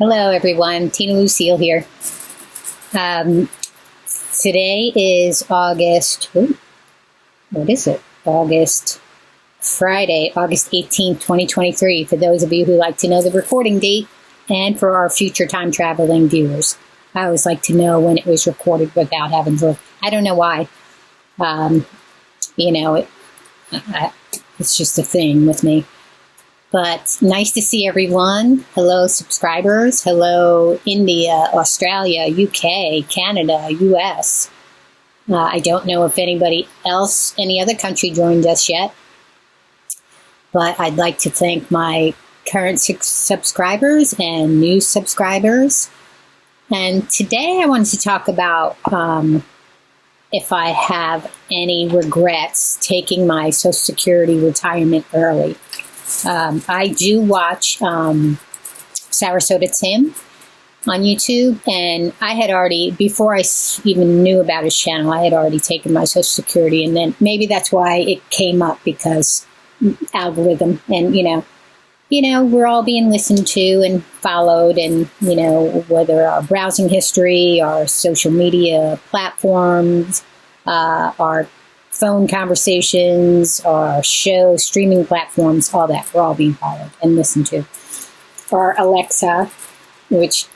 Hello, everyone. Tina Lucille here. Today is Friday, August 18th, 2023, for those of you who like to know the recording date, and for our future time traveling viewers. I always like to know when it was recorded without having to look. I don't know why. It's just a thing with me. But nice to see everyone. Hello, subscribers. Hello, India, Australia, UK, Canada, US. I don't know if any other country joined us yet. But I'd like to thank my current subscribers and new subscribers. And today I wanted to talk about if I have any regrets taking my Social Security retirement early. I do watch Sarasota Tim on YouTube, and I had already, before I even knew about his channel, I had already taken my Social Security, and then maybe that's why it came up, because algorithm, and we're all being listened to and followed, and whether our browsing history, our social media platforms, our phone conversations, our show, streaming platforms, all that, we're all being followed and listened to. Or Alexa, which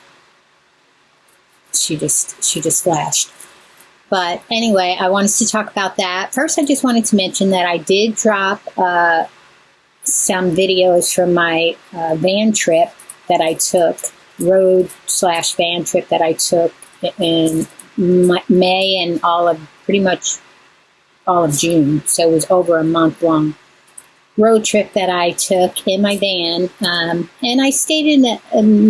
she just flashed. But anyway, I wanted to talk about that. First, I just wanted to mention that I did drop some videos from my van trip that I took, road/van trip that I took in May and pretty much all of June. So it was over a month-long road trip that I took in my van. And I stayed in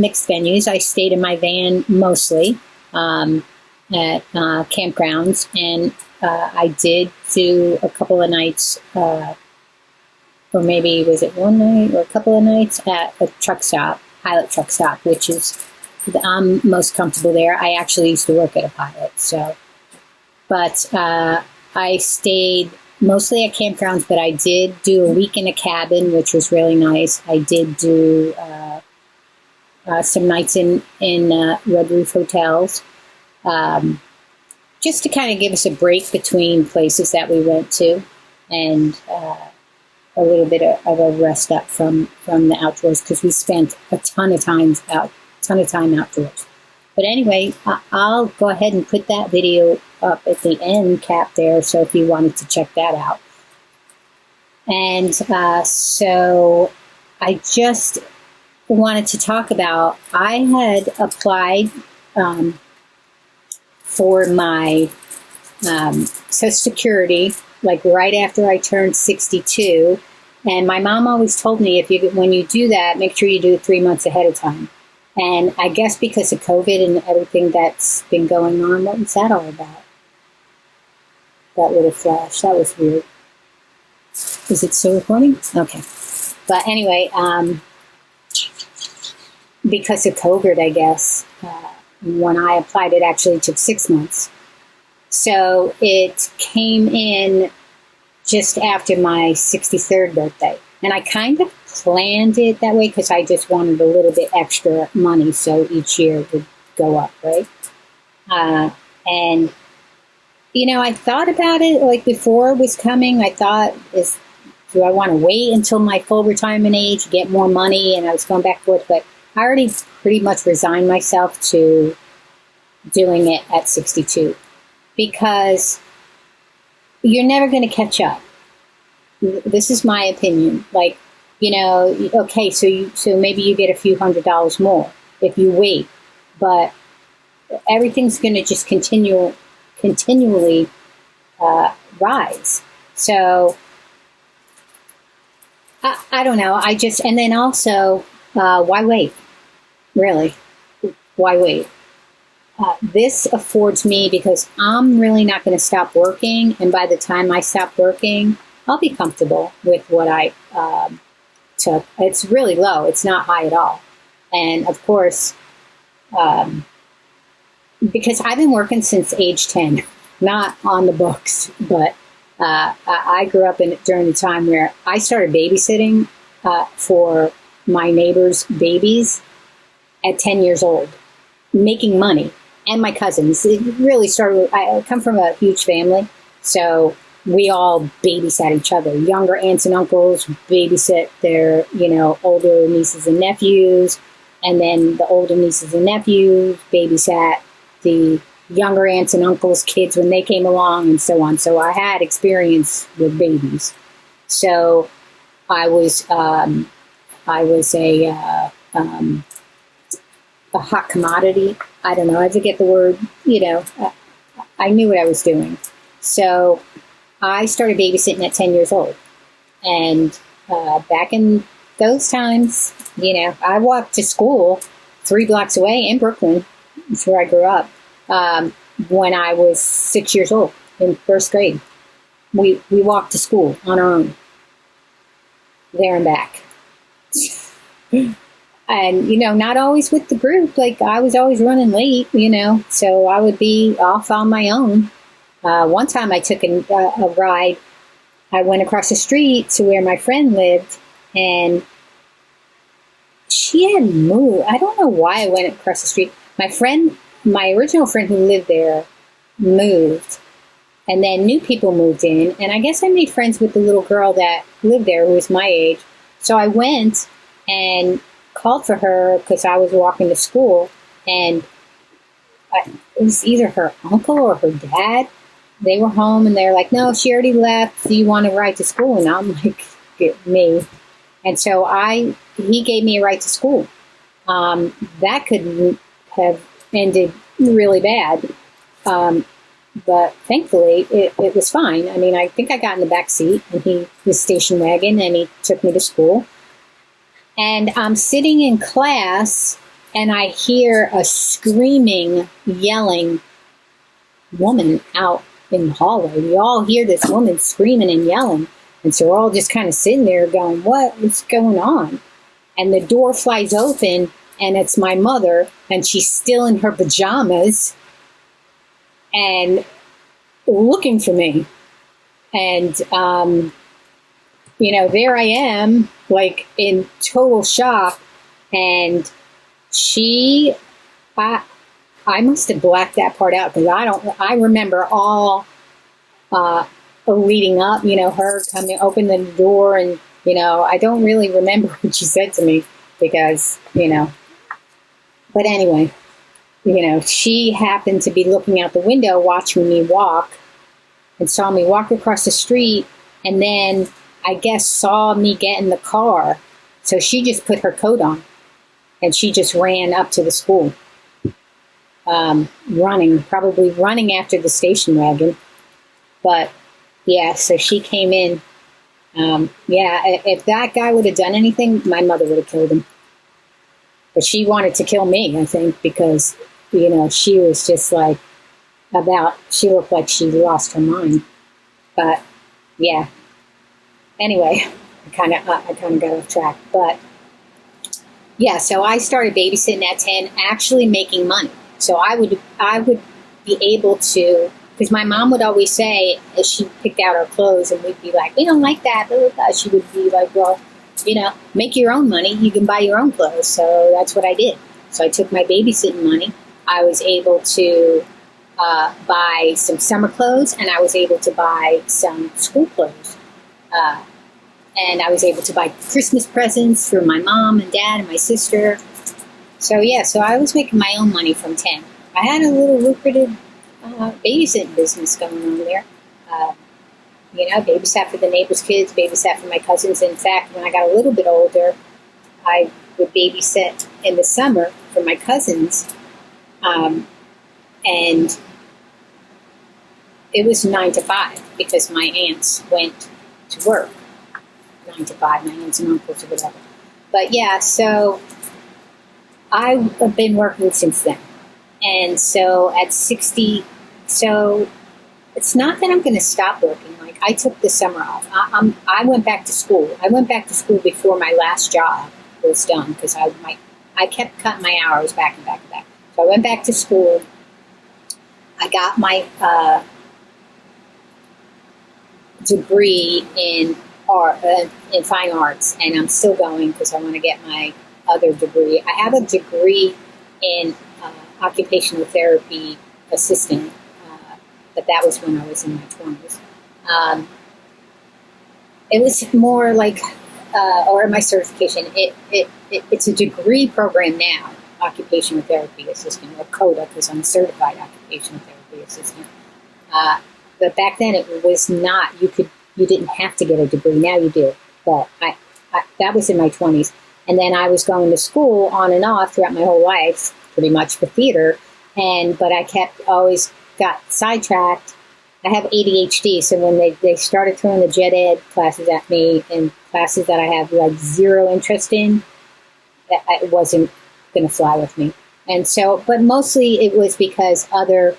mixed venues. I stayed in my van mostly at campgrounds. And I did do a couple of nights, or maybe was it one night or a couple of nights at a truck stop, Pilot Truck Stop, which is, I'm most comfortable there. I actually used to work at a Pilot. But I stayed mostly at campgrounds, but I did do a week in a cabin, which was really nice. I did do some nights in Red Roof hotels, just to kind of give us a break between places that we went to, and a little bit of a rest up from the outdoors, because we spent a ton of time outdoors. But anyway, I'll go ahead and put that video up at the end cap there, so if you wanted to check that out. And so I just wanted to talk about, I had applied for my Social Security like right after I turned 62, and my mom always told me, when you do that, make sure you do it 3 months ahead of time. And I guess because of COVID and everything that's been going on, what was that all about? That little flash, that was weird. Is it still recording? Okay. But anyway, because of COVID, I guess, when I applied, it actually took 6 months. So it came in just after my 63rd birthday. And I kind of planned it that way because I just wanted a little bit extra money, so each year it would go up, right? And I thought about it, like before it was coming. I thought, do I want to wait until my full retirement age, get more money? And I was going back and forth, but I already pretty much resigned myself to doing it at 62, because you're never going to catch up. This is my opinion. Like, okay, so maybe you get a few $100s more if you wait, but everything's going to just continually rise. So I don't know. And then also, why wait? Really, why wait? This affords me, because I'm really not going to stop working, and by the time I stop working, I'll be comfortable with what I took. It's really low. It's not high at all. And of course, because I've been working since age 10, not on the books, but I grew up during the time where I started babysitting for my neighbors' babies at 10 years old, making money. And my cousins. It really started, I come from a huge family, so we all babysat each other. Younger aunts and uncles babysit their, older nieces and nephews. And then the older nieces and nephews babysat the younger aunts and uncles' kids when they came along, and so on. So I had experience with babies. So I was a hot commodity. I don't know. I forget the word. I knew what I was doing. So I started babysitting at 10 years old. And back in those times, I walked to school 3 blocks away in Brooklyn. That's where I grew up. When I was 6 years old in first grade, we walked to school on our own, there and back. And, not always with the group. Like, I was always running late, so I would be off on my own. One time I took a ride. I went across the street to where my friend lived, and she had moved. I don't know why I went across the street. My original friend who lived there moved, and then new people moved in, and I guess I made friends with the little girl that lived there who was my age. So I went and called for her because I was walking to school, and it was either her uncle or her dad. They were home, and they're like, "No, she already left. Do you want to ride to school?" And I'm like, "Get me." And so he gave me a ride to school. That could have ended really bad, but thankfully it was fine. I mean, I think I got in the back seat, and his station wagon, and he took me to school. And I'm sitting in class, and I hear a screaming, yelling woman out in the hallway. We all hear this woman screaming and yelling. And so we're all just kind of sitting there going, what's going on? And the door flies open, and it's my mother, and she's still in her pajamas and looking for me. And, there I am, like, in total shock. And I must have blacked that part out, because I remember all leading up, her coming, open the door, and, I don't really remember what she said to me, because, but anyway, she happened to be looking out the window, watching me walk, and saw me walk across the street, and then I guess saw me get in the car. So she just put her coat on, and she just ran up to the school, probably running after the station wagon. But yeah, so she came in. If that guy would have done anything, my mother would have killed him. But she wanted to kill me, I think, because, she was just like she looked like she lost her mind. But yeah. Anyway, I kind of got off track. But yeah, so I started babysitting at 10, actually making money. So I would be able to, because my mom would always say, as she picked out our clothes, and we'd be like, "We don't like that," blah, blah, blah. She would be like, "Well, make your own money. You can buy your own clothes." So that's what I did. So I took my babysitting money. I was able to buy some summer clothes, and I was able to buy some school clothes. And I was able to buy Christmas presents for my mom and dad and my sister. So yeah, so I was making my own money from 10. I had a little lucrative babysitting business going on there. Babysat for the neighbors' kids, babysat for my cousins. In fact, when I got a little bit older, I would babysit in the summer for my cousins. And it was 9 to 5 because my aunts went to work 9 to 5, my aunts and uncles or whatever. But yeah, so I've been working since then. And so at 60, so it's not that I'm going to stop working. Like, I took the summer off. I went back to school. I went back to school before my last job was done, because I kept cutting my hours back and back and back. So I went back to school. I got my degree in art, in fine arts, and I'm still going because I want to get my other degree. I have a degree in occupational therapy assistant, but that was when I was in my 20s. It was more like, or my certification, it's a degree program now, occupational therapy assistant, or CODA, because I'm a certified occupational therapy assistant. But back then it was not. You didn't have to get a degree. Now you do. But that was in my 20s. And then I was going to school on and off throughout my whole life, pretty much for theater. But I always got sidetracked. I have ADHD, so when they started throwing the gen ed classes at me and classes that I have like zero interest in, it wasn't going to fly with me. And so, but mostly it was because other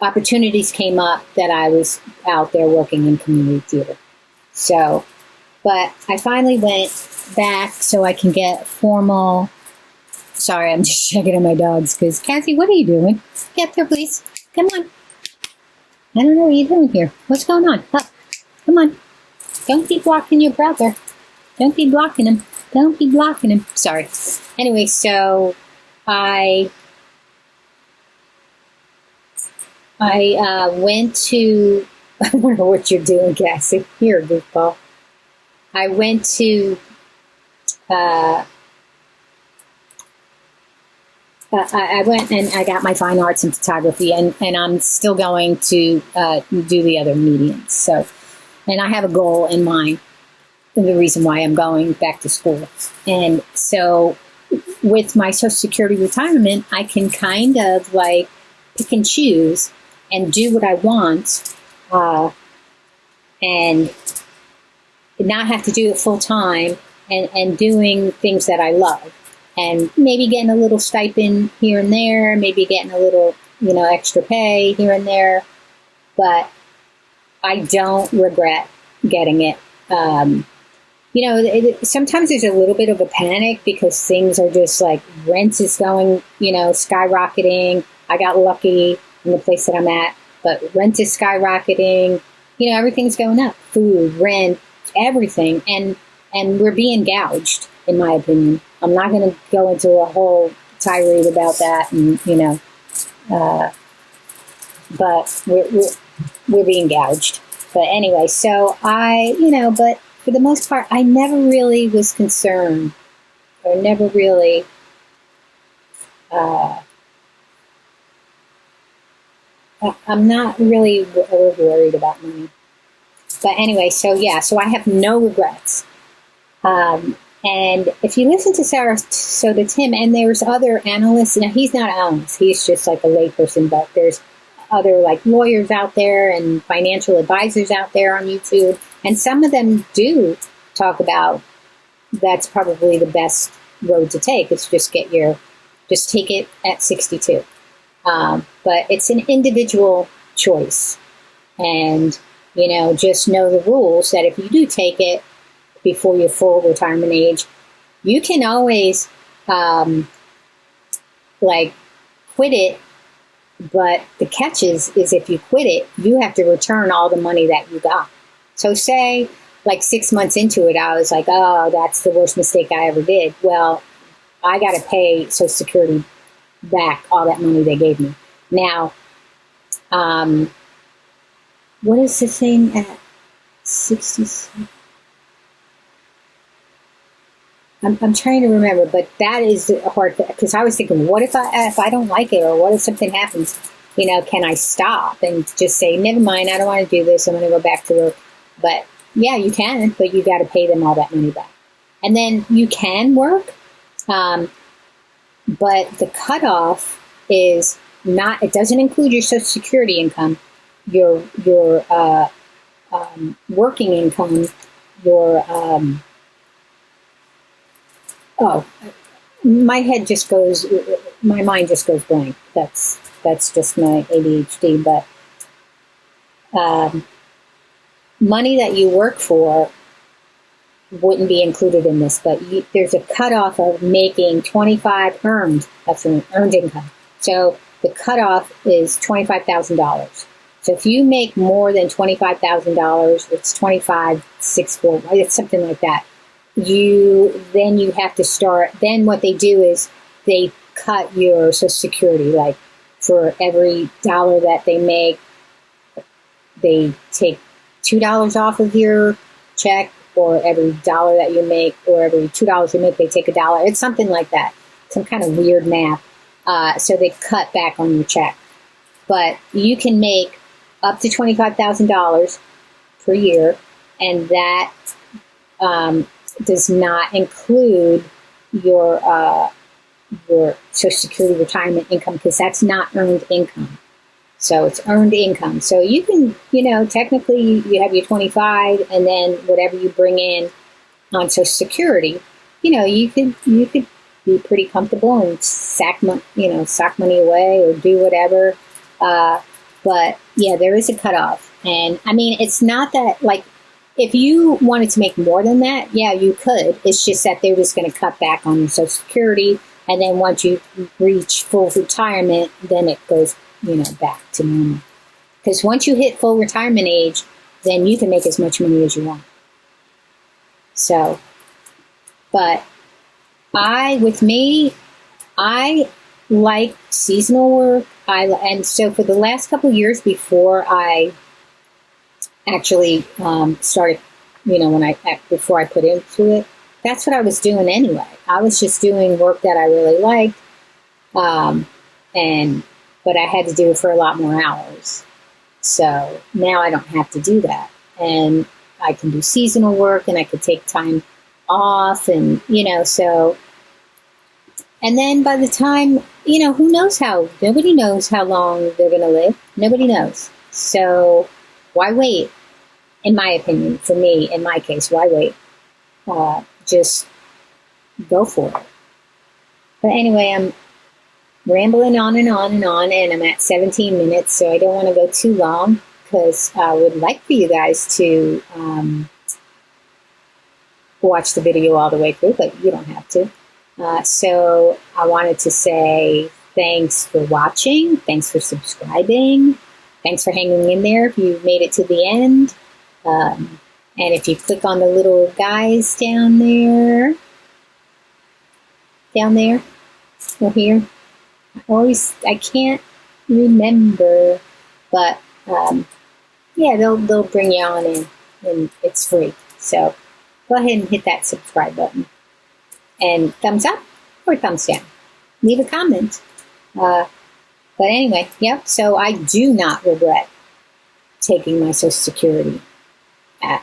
opportunities came up that I was out there working in community theater. So, but I finally went back so I can get formal. Sorry, I'm just checking on my dogs because, Cassie, what are you doing? Get up there, please. Come on. I don't know what you're doing here. What's going on? Up. Come on. Don't be blocking your brother. Don't be blocking him. Don't be blocking him. Sorry. Anyway, so I went to, I don't know what you're doing, Cassie. Here, goofball. I went to, I went and I got my fine arts and photography, and I'm still going to do the other mediums. So, and I have a goal in mind, the reason why I'm going back to school. And so with my Social Security retirement, I can kind of like pick and choose and do what I want, and not have to do it full time, and doing things that I love. And maybe getting a little stipend here and there, maybe getting a little, extra pay here and there. But I don't regret getting it. Sometimes there's a little bit of a panic because things are just like rent is going, skyrocketing. I got lucky in the place that I'm at, but rent is skyrocketing. Everything's going up. Food, rent, everything. And we're being gouged, in my opinion. I'm not going to go into a whole tirade about that, and but we're being gouged. But anyway, so but for the most part, I never really was concerned, or never really I'm not really worried about money. But anyway, so I have no regrets. And if you listen to Sarasota Tim, and there's other analysts, now he's not an analyst, he's just like a layperson, but there's other like lawyers out there and financial advisors out there on YouTube. And some of them do talk about that's probably the best road to take. It's just take it at 62. But it's an individual choice. And, just know the rules that if you do take it before your full retirement age, you can always, quit it. But the catch is if you quit it, you have to return all the money that you got. So say, 6 months into it, I was like, oh, that's the worst mistake I ever did. Well, I got to pay Social Security back all that money they gave me. Now, what is the thing at 67? I'm trying to remember, but that is hard, because I was thinking, what if I don't like it, or what if something happens? Can I stop and just say, never mind, I don't want to do this, I'm going to go back to work? But yeah, you can, but you got to pay them all that money back. And then you can work, but the cutoff is not, it doesn't include your Social Security income, your working income, your, my mind just goes blank. That's just my ADHD, but, money that you work for wouldn't be included in this, but there's a cutoff of making 25 earned. That's an earned income. So the cutoff is $25,000. So if you make more than $25,000, it's 25 64, it's something like that. Then you have to start, then what they do is they cut your Social Security, like for every dollar that they make, they take $2 off of your check, or every dollar that you make, or every $2 you make, they take $1. It's something like that. Some kind of weird math. So they cut back on your check. But you can make up to $25,000 per year, and that does not include your Social Security retirement income, because that's not earned income. So it's earned income. So you can, technically you have your 25, and then whatever you bring in on Social Security, you could be pretty comfortable and sock money away or do whatever. But yeah, there is a cutoff. And I mean, it's not that, like, if you wanted to make more than that, yeah, you could. It's just that they're just going to cut back on your Social Security. And then once you reach full retirement, then it goes, back to normal. Because once you hit full retirement age, then you can make as much money as you want. So, but I like seasonal work. And so for the last couple of years before I actually started, before I put into it, that's what I was doing anyway. I was just doing work that I really liked, but I had to do it for a lot more hours. So now I don't have to do that, and I can do seasonal work, and I could take time off, and so. And then by the time, who knows nobody knows how long they're going to live. Nobody knows. So why wait? In my opinion, for me, in my case, why wait? Just go for it. But anyway, I'm rambling on and on and on, and I'm at 17 minutes, so I don't want to go too long, because I would like for you guys to watch the video all the way through, but you don't have to. So I wanted to say thanks for watching, thanks for subscribing, thanks for hanging in there if you made it to the end. And if you click on the little guys down there, or here, I can't remember, but yeah, they'll bring you on in, and it's free. So go ahead and hit that subscribe button, and thumbs up or thumbs down. Leave a comment. But anyway, yep. So I do not regret taking my Social Security at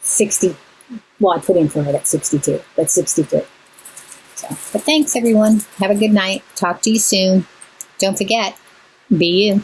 60. Well, I put in for it at 62. That's 62. So, but thanks everyone. Have a good night. Talk to you soon. Don't forget, be you.